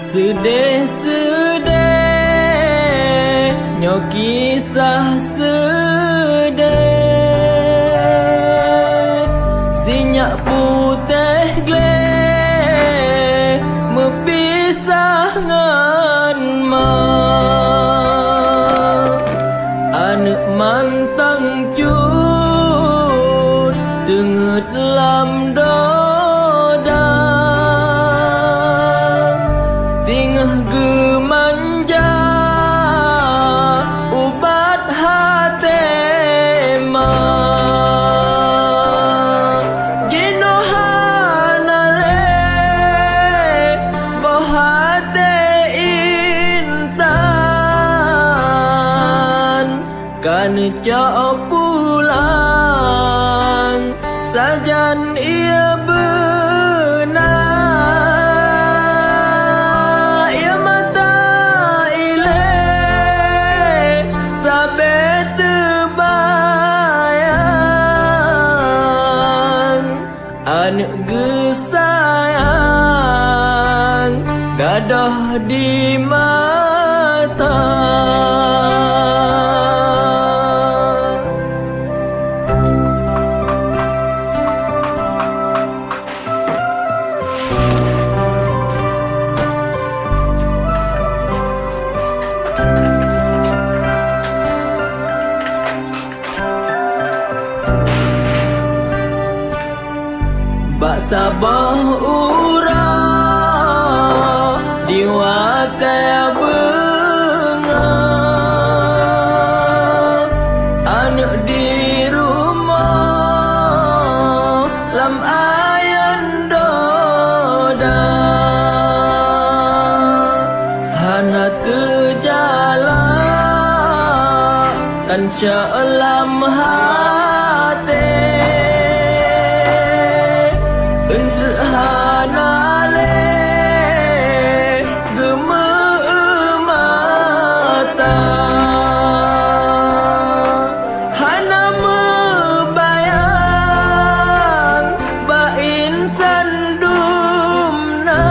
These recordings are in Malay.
Sedih-sedih nyo kisah sedih sinyak putih gleh mepisah ngan mak anak mantang cut denget lam doda tingah gemanja ubat hati mak jinohanale boh hati intan kan cak pulang sajan ia benar ia mata ile sabe terbayang anak gesayang gadah di mata. Bak sabah urang diwakai bunga anak di rumah lam ayan doda hana terjalan kan syalam hati hanale gememata hana mebayang ba insan dumna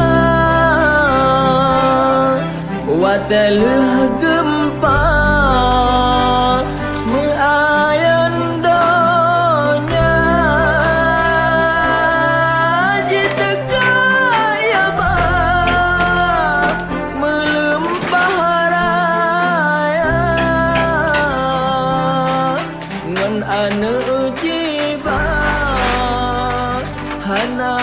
wateleh gempa meayan donya anu jiba hana